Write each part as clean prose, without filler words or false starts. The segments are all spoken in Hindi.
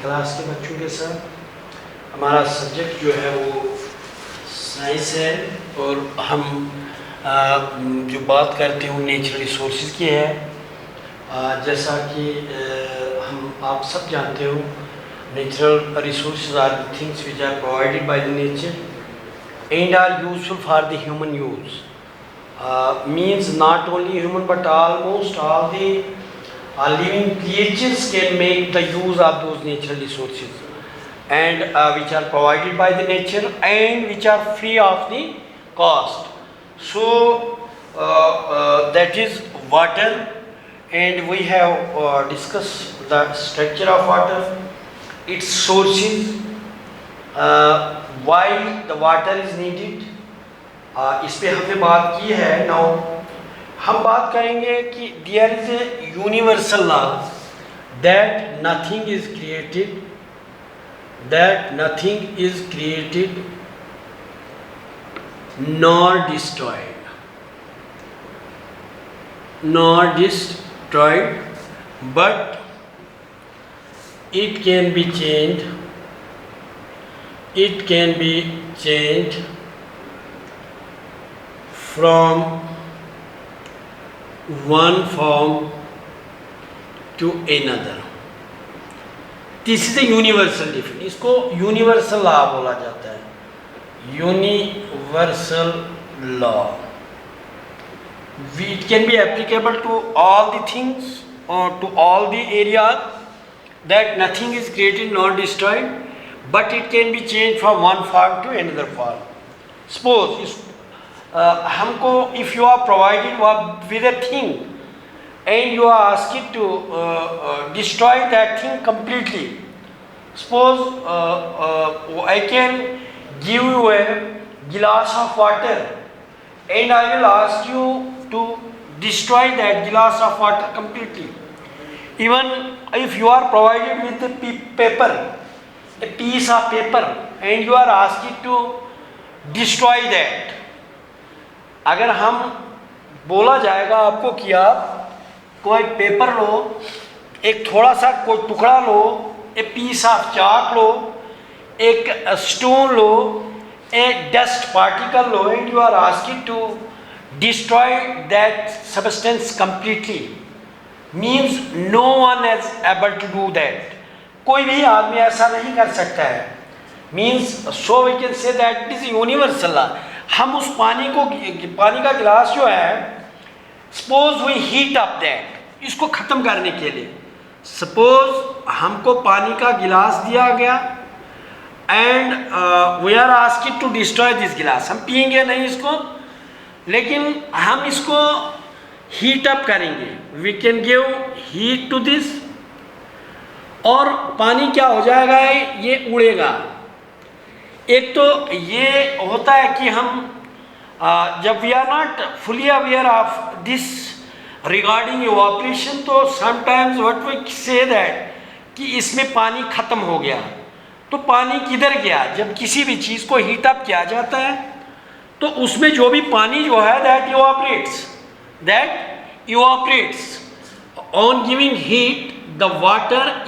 क्लास के बच्चों के साथ हमारा सब्जेक्ट जो है वो साइंस है और हम जो बात करते हैं वो नेचुरल रिसोर्सेज की है। जैसा कि हम आप सब जानते हो, natural resources are the things which are provided by the nature and are useful for the human use. Means not only human but almost all the living creatures can make the use of those natural resources and which are provided by the nature and which are free of the cost. So that is water, and we have discussed the structure of water, its sources, why the water is needed. इस पे हमने बात की है। नाउ हम बात करेंगे कि there is a universal law that nothing is created nor destroyed but it can be changed from one form to another. This is a universal definition. इसको यूनिवर्सल लॉ बोला जाता है। Universal law it can be applicable to all the things or to all the areas, that nothing is created nor destroyed, but it can be changed from one form to another form. Suppose हमको if you are provided with a thing and you are asked to destroy that thing completely. Suppose I can give you a glass of water and I will ask you to destroy that glass of water completely. Even if you are provided with a piece of paper and you are asked to destroy that, अगर हम बोला जाएगा आपको कि आप कोई पेपर लो, एक थोड़ा सा कोई टुकड़ा लो, एक पीस ऑफ चाक लो, एक स्टोन लो, एक डस्ट पार्टिकल लो, and you are asked to destroy that substance completely, means no one is able to do that. कोई भी आदमी ऐसा नहीं कर सकता है। Means so we can say that is universal law. हम उस पानी का गिलास जो है, suppose we heat up that, इसको ख़त्म करने के लिए सपोज हमको पानी का गिलास दिया गया and we are asked to destroy this glass. हम पियेंगे नहीं इसको, लेकिन हम इसको हीट अप करेंगे। We can give heat to this और पानी क्या हो जाएगा, ये उड़ेगा। एक तो ये होता है कि हम जब we are not fully aware of this regarding evaporation, तो sometimes what we say that कि इसमें पानी ख़त्म हो गया। तो पानी किधर गया? जब किसी भी चीज़ को हीट अप किया जाता है तो उसमें जो भी पानी जो है that evaporates on giving heat, the water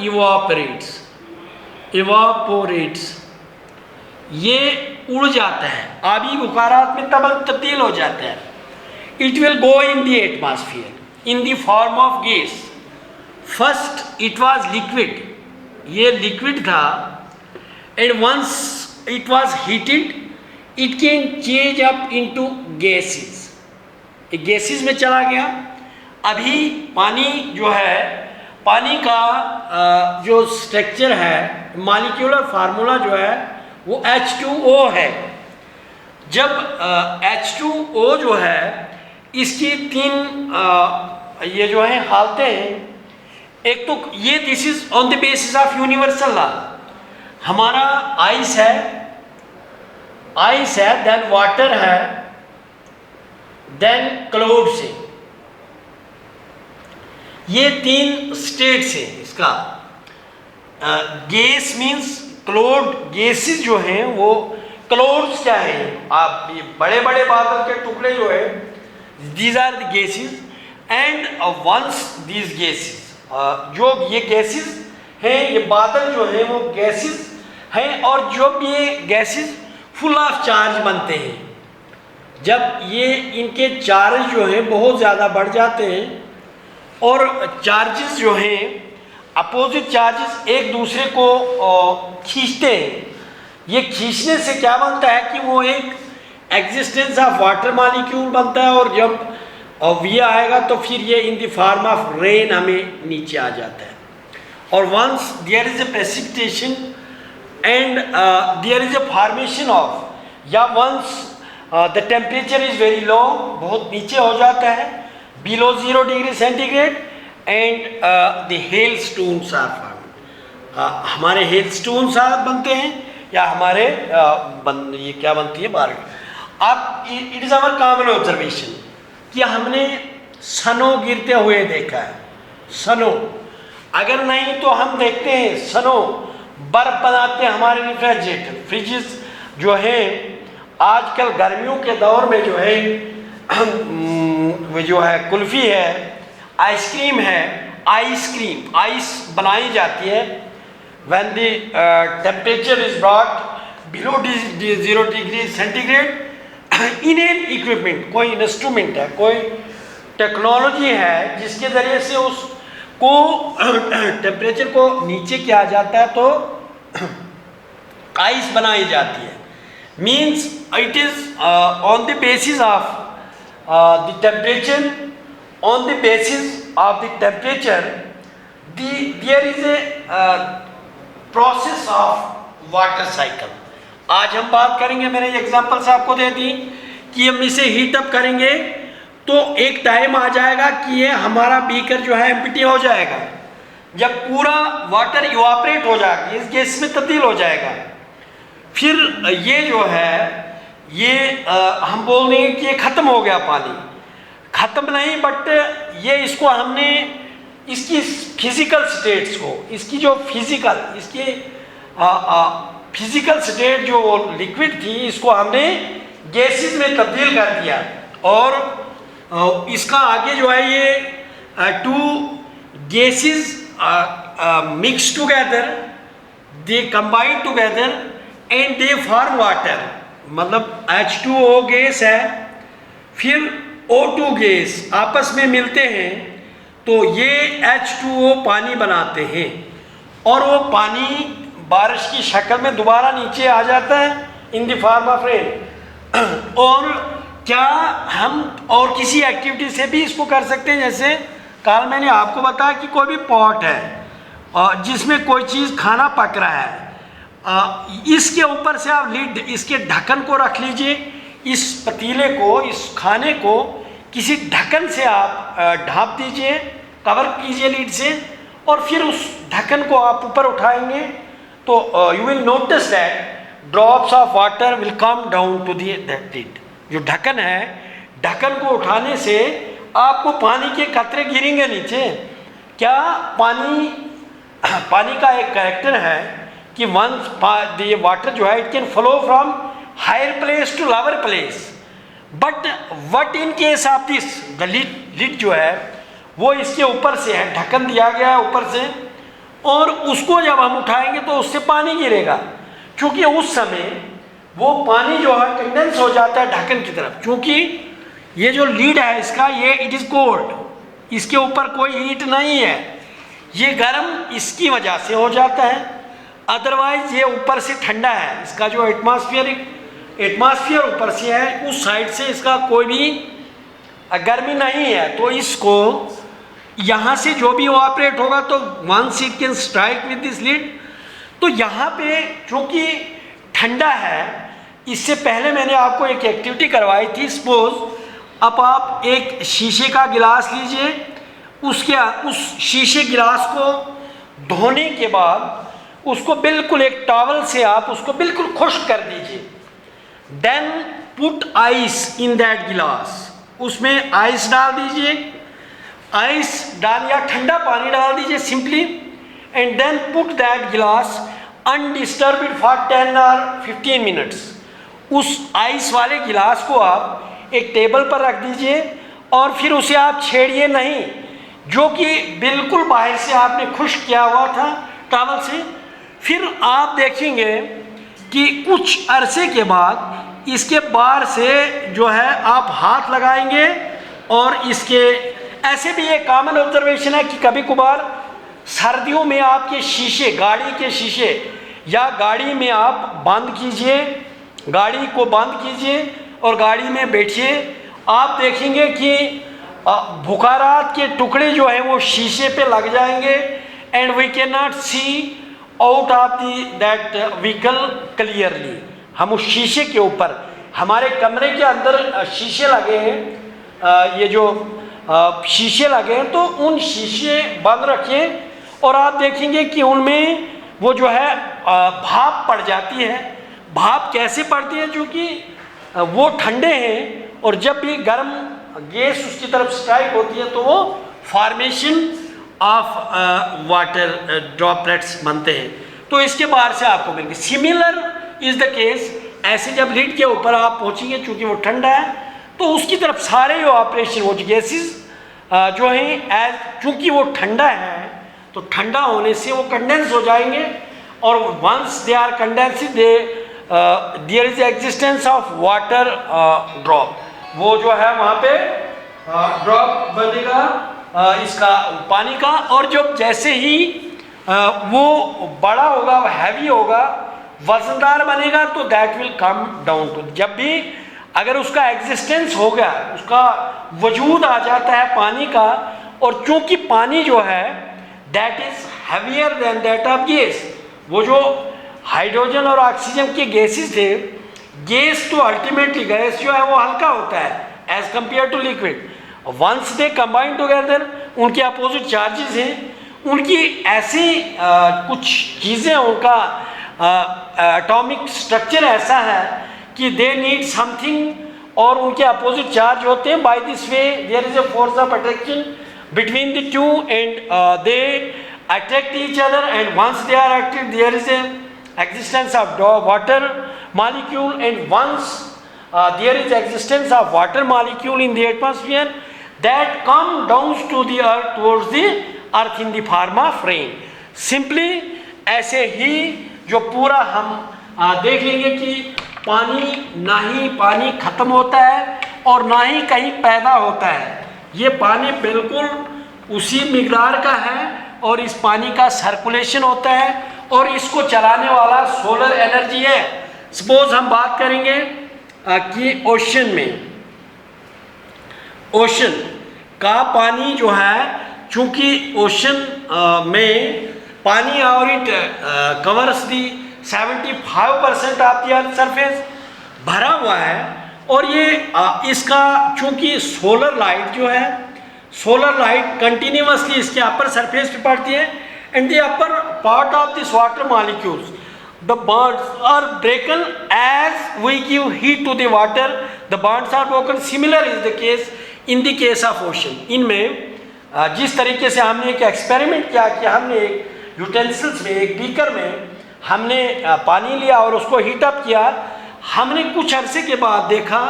evaporates, ये उड़ जाता है, आबी बुखारात में तब्दील हो जाता है। It will go in the atmosphere in the form of gas. First it was liquid, ये लिक्विड था, and once it was heated it can change up into gases. Gases में चला गया। अभी पानी जो है, पानी का जो स्ट्रक्चर है, मॉलिक्यूलर फार्मूला जो है वो H2O है। जब H2O जो है, इसकी तीन ये जो है हालतें हैं। एक तो ये this is on the basis of universal law. हमारा आइस है, देन वाटर है, देन क्लाउड्स है। ये तीन स्टेट्स हैं इसका। गैस मीन्स क्लाउड, गैसेस जो हैं वो क्लाउड्स क्या हैं, आप ये बड़े बड़े बादल के टुकड़े जो है, these are the gases and once these gases, जो ये गैसेस हैं, ये बादल जो हैं वो गैसेस हैं, और जब ये गैसेस फुल ऑफ चार्ज बनते हैं, जब ये इनके चार्ज जो हैं बहुत ज़्यादा बढ़ जाते हैं और चार्जेस जो हैं अपोजिट चार्जेस एक दूसरे को खींचते हैं, ये खींचने से क्या बनता है कि वो एक एग्जिस्टेंस ऑफ वाटर मॉलिक्यूल बनता है, और जब ये आएगा तो फिर ये in the form of rain हमें नीचे आ जाता है। और once there is a precipitation and there is a formation of, या once the temperature is very low, बहुत नीचे हो जाता है, below 0 degree centigrade, and the hail stones are form, हमारे हेल स्टोन्स बनते हैं, या हमारे ये क्या बनती है बारिश। अब it is our common observation कि हमने सनो गिरते हुए देखा है, सनो, अगर नहीं तो हम देखते हैं सनो बर्फ बनाते हैं हमारे रेफ्रिजरेटर, फ्रिजेस जो है आजकल गर्मियों के दौर में जो है वो जो है कुल्फ़ी है, आइसक्रीम है, आइसक्रीम आइस बनाई जाती है when the temperature is brought below 0 degree centigrade in an equipment, कोई इंस्ट्रूमेंट है, कोई टेक्नोलॉजी है जिसके ज़रिए से उसको टेम्परेचर को नीचे किया जाता है तो आइस बनाई जाती है। Means it is on the basis of the temperature, on the basis of the temperature there is a process of water cycle. आज हम बात करेंगे, मैंने एग्जांपल्स आपको दे दी कि हम इसे हीट अप करेंगे तो एक टाइम आ जाएगा कि ये हमारा बीकर जो है एम्प्टी हो जाएगा, जब पूरा वाटर इवापरेट हो जाएगा, इस गैस में तब्दील हो जाएगा, फिर ये जो है ये हम बोल देंगे कि ये ख़त्म हो गया पानी, ख़त्म नहीं बट ये इसको हमने इसकी फिजिकल स्टेट्स को, इसकी जो फिजिकल इसकी फिजिकल स्टेट जो लिक्विड थी इसको हमने गैसेस में तब्दील कर दिया, और इसका आगे जो है ये two gases mix together, they combine together and they form water, मतलब H2O गैस है फिर O2 गैस आपस में मिलते हैं तो ये H2O पानी बनाते हैं, और वो पानी बारिश की शक्ल में दोबारा नीचे आ जाता है इन द फॉर्म ऑफ रेन। और क्या हम और किसी एक्टिविटी से भी इसको कर सकते हैं, जैसे कल मैंने आपको बताया कि कोई भी पॉट है जिसमें कोई चीज़ खाना पक रहा है, इसके ऊपर से आप लिड, इसके ढक्कन को रख लीजिए, इस पतीले को, इस खाने को किसी ढक्कन से आप ढाँप दीजिए, कवर कीजिए लीड से, और फिर उस ढक्कन को आप ऊपर उठाएंगे तो you will notice that drops of water will come down to that lid. जो ढक्कन है, ढक्कन को उठाने से आपको पानी के कतरे गिरेंगे नीचे। क्या पानी का एक कैरेक्टर है कि वंस द वाटर जो है it can flow from higher place to lower place, but what in case of this the lid जो है वो इसके ऊपर से है, ढक्कन दिया गया है ऊपर से, और उसको जब हम उठाएंगे तो उससे पानी गिरेगा, क्योंकि उस समय वो पानी जो है कंडेंस हो जाता है ढक्कन की तरफ, क्योंकि ये जो लीड है इसका ये इट इज़ कोल्ड, इसके ऊपर कोई हीट नहीं है, ये गर्म इसकी वजह से हो जाता है, अदरवाइज ये ऊपर से ठंडा है, इसका जो एटमॉस्फेयर ऊपर से है, उस साइड से इसका कोई भी गर्मी नहीं है, तो इसको यहाँ से जो भी ऑपरेट होगा तो once it can strike with this lid. तो यहाँ पे चूँकि ठंडा है, इससे पहले मैंने आपको एक एक्टिविटी करवाई थी, सपोज अब आप एक शीशे का गिलास लीजिए, उस शीशे गिलास को धोने के बाद उसको बिल्कुल एक टॉवल से आप उसको बिल्कुल खुश्क कर दीजिए, then put ice in that glass, उसमें आइस डाल दीजिए, आइस डाल या ठंडा पानी डाल दीजिए simply, and then put that glass undisturbed for 10 और 15 मिनट्स। उस आइस वाले गिलास को आप एक टेबल पर रख दीजिए और फिर उसे आप छेड़िए नहीं, जो कि बिल्कुल बाहर से आपने खुश्क किया हुआ था टॉवल से। फिर आप देखेंगे कि कुछ अरसे के बाद इसके बाहर से जो है आप हाथ लगाएंगे और इसके ऐसे भी एक कॉमन ऑब्जर्वेशन है कि कभी कभार सर्दियों में आपके शीशे, गाड़ी के शीशे या गाड़ी में आप बंद कीजिए, गाड़ी को बंद कीजिए और गाड़ी में बैठिए, आप देखेंगे कि बुखारात के टुकड़े जो है वो शीशे पे लग जाएंगे and we can not see out of that vehicle clearly. हम उस शीशे के ऊपर, हमारे कमरे के अंदर शीशे लगे हैं, ये जो शीशे लगे हैं, तो उन शीशे बंद रखें और आप देखेंगे कि उनमें वो जो है भाप पड़ जाती है। भाप कैसे पड़ती है? क्योंकि वो ठंडे हैं और जब भी गर्म गैस उसकी तरफ स्ट्राइक होती है तो वो फॉर्मेशन ऑफ वाटर ड्रॉपलेट्स बनते हैं, तो इसके बाहर से आपको मिलेंगे। सिमिलर इज द केस, ऐसे जब लिड के ऊपर आप पहुंचेंगे, चूंकि वो ठंडा है तो उसकी तरफ सारे जो ऑपरेशन, वो गैसेस जो हैं, चूंकि वो ठंडा है तो ठंडा होने से वो कंडेंस हो जाएंगे और once they are condensing there is existence of water drop, वो जो है वहाँ पे ड्रॉप बनेगा इसका पानी का, और जब जैसे ही वो बड़ा होगा, हैवी होगा, वजनदार बनेगा तो that will come down to, जब भी अगर उसका एग्जिस्टेंस हो गया, उसका वजूद आ जाता है पानी का, और चूंकि पानी जो है that is heavier than that of gas, वो जो हाइड्रोजन और ऑक्सीजन के गैसेस थे, गैस तो अल्टीमेटली गैस जो है वो हल्का होता है as compare to liquid, once they combine together उनके अपोजिट चार्जेस हैं, उनकी ऐसी कुछ चीज़ें, उनका एटॉमिक स्ट्रक्चर ऐसा है कि दे नीड समथिंग और उनके अपोजिट चार्ज होते हैं। By this way there is a force of attraction between the two and they attract each other, and once they are attracted there is a existence of water molecule, and once there is existence of water molecule in the atmosphere that come down to the earth towards the earth in the form of rain. Simply ऐसे ही जो पूरा हम देख लेंगे कि पानी, ना ही पानी खत्म होता है और ना ही कहीं पैदा होता है, ये पानी बिल्कुल उसी मिकदार का है और इस पानी का सर्कुलेशन होता है और इसको चलाने वाला सोलर एनर्जी है। सपोज हम बात करेंगे कि ओशन में, ओशन का पानी जो है, चूंकि ओशन में पानी और it covers the 75% of the earth surface भरा हुआ है, और ये इसका चूंकि सोलर लाइट जो है, सोलर लाइट कंटिन्यूसली इसके अपर सरफेस पे पड़ती है, and the upper part of this water molecules the bonds are broken as we give heat to the water, the bonds are broken. Similar is the case in the case of ocean. इनमें जिस तरीके से हमने एक एक्सपेरिमेंट किया कि हमने एक यूटेंसिल्स में, एक बीकर में हमने पानी लिया और उसको हीटअप किया, हमने कुछ अरसे के बाद देखा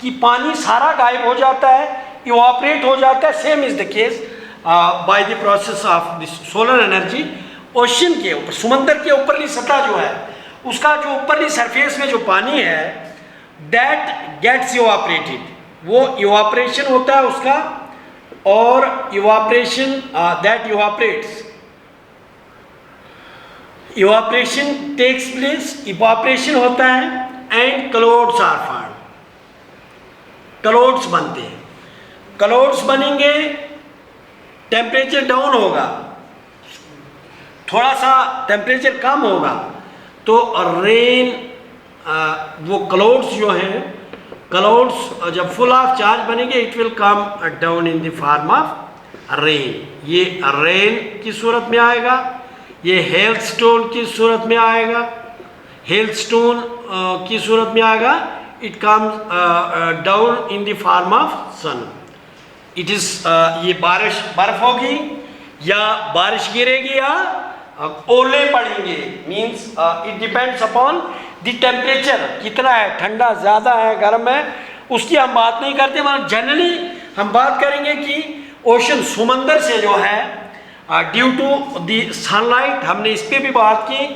कि पानी सारा गायब हो जाता है, इवापरेट हो जाता है। Same is the case by the process of this solar energy. Ocean के ऊपर, समंदर के ऊपरली सतह जो है, उसका जो ऊपरली सरफेस में जो पानी है दैट गेट्स इवापरेटेड, वो इवापरेशन होता है उसका, और evaporation that evaporates, evaporation takes place, evaporation होता है and clouds are formed, clouds बनते हैं। क्लाउड्स बनेंगे, टेम्परेचर डाउन होगा, थोड़ा सा टेम्परेचर कम होगा तो रेन, वो क्लाउड्स जो हैं, क्लाउड्स जब फुल ऑफ चार्ज बनेंगे it will come down in the form of rain. ये रेन की सूरत में आएगा, ये हेलस्टोन की सूरत में आएगा, हेलस्टोन की सूरत में आएगा, it comes down in the form of sun. It is ये बारिश, बर्फ होगी या बारिश गिरेगी या ओले पड़ेंगे, means it depends upon the temperature, कितना है, ठंडा ज़्यादा है, गर्म है, उसकी हम बात नहीं करते, मगर जनरली हम बात करेंगे कि ओशन, समंदर से जो है ड्यू टू द सनलाइट, हमने इस पर भी बात की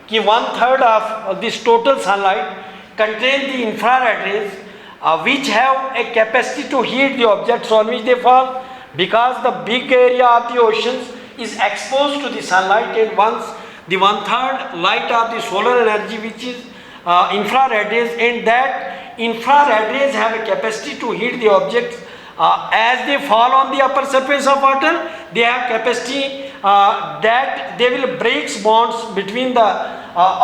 कि 1/3 of this total sunlight contain the infrared rays which have a capacity to heat the objects on which they fall, because the big area of the oceans is exposed to the sunlight, and once the 1/3 light of the solar energy, which is infrared rays, and that infrared rays have a capacity to heat the objects as they fall on the upper surface of water. They have capacity that they will break bonds between the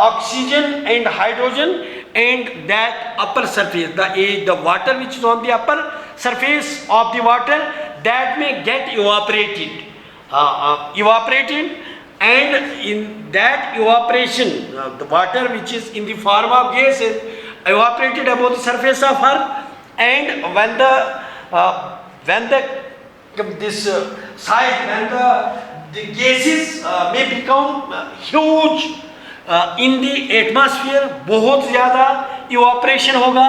oxygen and hydrogen, and that upper surface, the water which is on the upper surface of the water, that may get evaporated, and in that evaporation, the water which is in the form of gas is evaporated above the surface of earth, and when the gases may become huge in the atmosphere, बहुत ज़्यादा इवापरेशन होगा,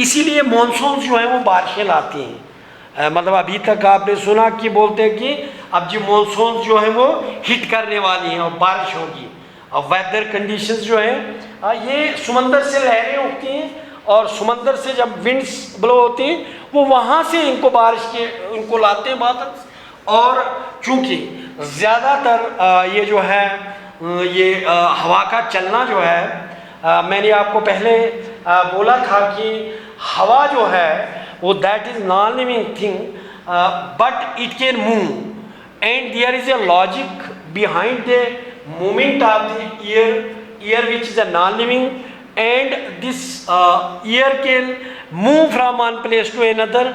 इसीलिए मॉनसून जो है वो बारिशें लाती हैं। मतलब अभी तक आपने सुना कि बोलते हैं कि अब जी मॉनसून जो है वो हिट करने वाली हैं और बारिश होगी। और वेदर कंडीशंस जो हैं ये समंदर से लहरें उठती हैं, और समंदर से जब विंड्स ब्लो होती हैं वो वहाँ से इनको बारिश के उनको लाते हैं बादल। और चूँकि ज़्यादातर ये जो है ये हवा का चलना जो है, मैंने आपको पहले बोला था कि हवा जो है वो that is non living thing, but it can move, and there is a logic behind the movement of the air which is a non living, and this air can move from one place to another.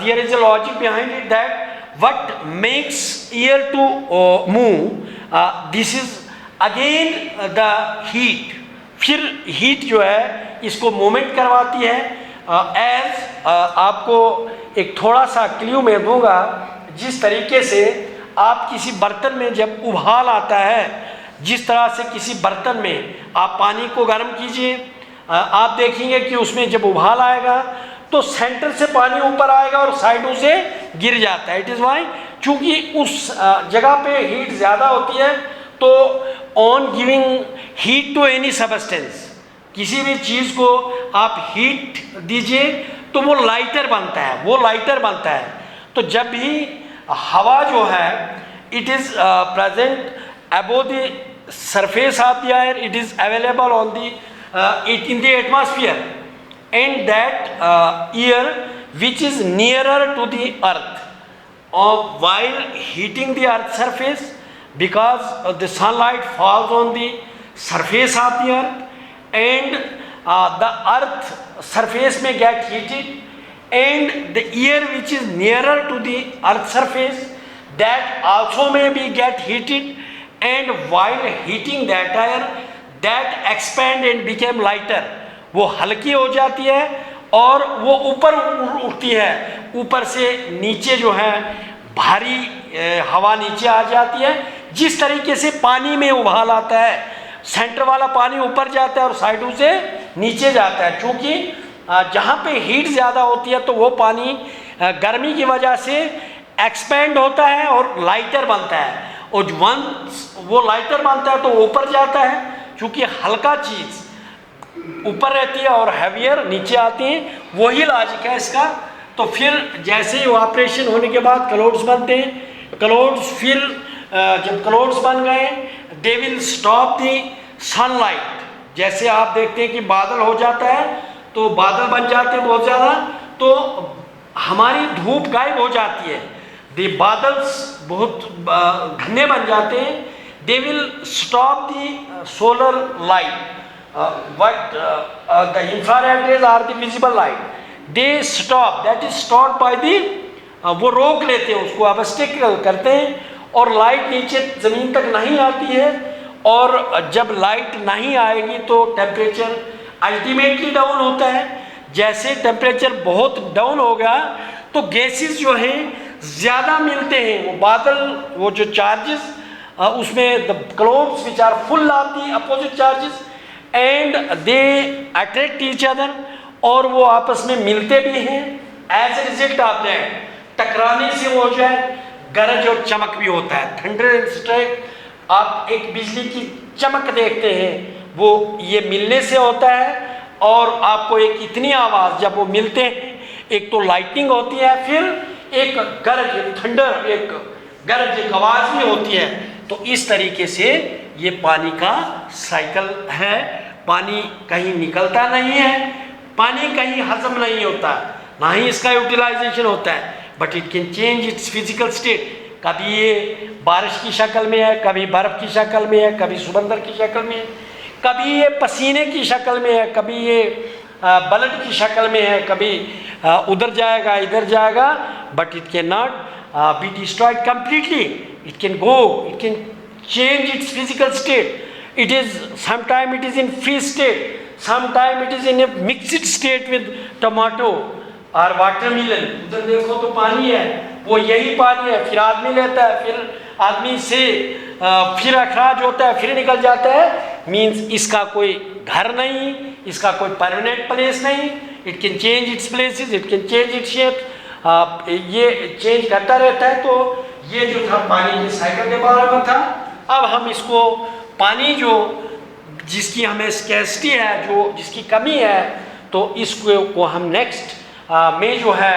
There is a logic behind it that what makes air to move, this is again the heat. फिर हीट जो है इसको मूवमेंट करवाती है. एज आपको एक थोड़ा सा क्ल्यू मैं दूंगा, जिस तरीके से आप किसी बर्तन में जब उबाल आता है, जिस तरह से किसी बर्तन में आप पानी को गर्म कीजिए, आप देखेंगे कि उसमें जब उबाल आएगा तो सेंटर से पानी ऊपर आएगा और साइडों से गिर जाता है. इट इज़ वाई, चूँकि उस जगह पे हीट ज़्यादा होती है, तो on giving heat to any substance, किसी भी चीज़ को आप हीट दीजिए तो वो लाइटर बनता है. तो जब भी हवा जो है it is present above the surface of the air, it is available on the it in the atmosphere, and that air which is nearer to the earth, while heating the earth surface, because the sunlight falls on the surface of the earth, and the earth surface may get heated, and the air which is nearer to the earth surface, that also may be get heated, and while heating that air, that expand and became lighter, वो हल्की हो जाती है और वो ऊपर उठती है, ऊपर से नीचे जो है भारी हवा नीचे आ जाती है. जिस तरीके से पानी में उबाल आता है, सेंटर वाला पानी ऊपर जाता है और साइडों से नीचे जाता है. चूँकि जहाँ पे हीट ज़्यादा होती है तो वो पानी गर्मी की वजह से एक्सपेंड होता है और लाइटर बनता है, और वंस वो लाइटर बनता है तो ऊपर जाता है. क्योंकि हल्का चीज़ ऊपर रहती है और हैवियर नीचे आती है, वही लॉजिक है इसका. तो फिर जैसे इवापरेशन होने के बाद क्लाउड्स बनते हैं. क्लाउड्स फिर जब क्लाउड्स बन गए, they will stop the sunlight. जैसे आप देखते हैं कि बादल हो जाता है तो बादल बन जाते हैं बहुत ज़्यादा, तो हमारी धूप गायब हो जाती है. द बादल्स बहुत घने बन जाते हैं. They will stop the solar light, the infrared rays are the visible light. They stop, that is stopped by the वो रोक लेते हैं उसको, obstacle करते हैं, और लाइट नीचे ज़मीन तक नहीं आती है. और जब लाइट नहीं आएगी तो टेम्परेचर अल्टीमेटली डाउन होता है. जैसे टेम्परेचर बहुत डाउन हो गया तो गैसेस जो हैं ज़्यादा मिलते हैं. वो बादल, वो जो चार्जेस उसमें the clouds which are full of the opposite charges, and they attract each other, और वो आपस में मिलते भी हैं. As a result of that टकराने से वो जो है गरज और चमक भी होता है। थंडर एंड स्ट्राइक, आप एक बिजली की चमक देखते हैं, वो ये मिलने से होता है। और आपको एक इतनी आवाज़ जब वो मिलते हैं, एक तो लाइटनिंग होती है, फिर एक गरज, थंडर, एक गरज, एक आवाज़ भी होती है। तो इस तरीके से ये पानी का साइकिल है। पानी कहीं निकलता नहीं है, पानी कहीं हजम नहीं होता, ना ही इसका यूटिलाइजेशन होता है, but it can change it's physical state. कभी ये बारिश की शक्ल में है, कभी बर्फ़ की शक्ल में है, कभी समंदर की शक्ल में है, कभी ये पसीने की शक्ल में है, कभी ये ब्लड की शक्ल में है, कभी उधर जाएगा इधर जाएगा, but it can not be destroyed completely. It can go, it can change its physical state. It is sometime it is in free state, sometime it is in a mixed state with tomato or watermelon. उधर देखो तो पानी है, वो यही पानी है, फिर आदमी लेता है, फिर आदमी से फिर अखराज होता है, फिर निकल जाता है। मीन्स इसका कोई घर नहीं, इसका कोई परमानेंट प्लेस नहीं। It can change it's places, it can change its shape, ये चेंज करता रहता है। तो ये जो था पानी के साइकिल के बारे में था। अब हम इसको पानी जो जिसकी हमें स्कैसिटी है, जो जिसकी कमी है, तो इसको हम नेक्स्ट में जो है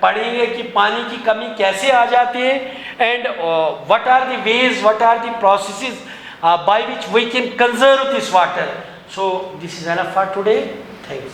पढ़ेंगे कि पानी की कमी कैसे आ जाती है, and what are the ways, what are the processes by which we can conserve this water. So this is enough for today. Thanks.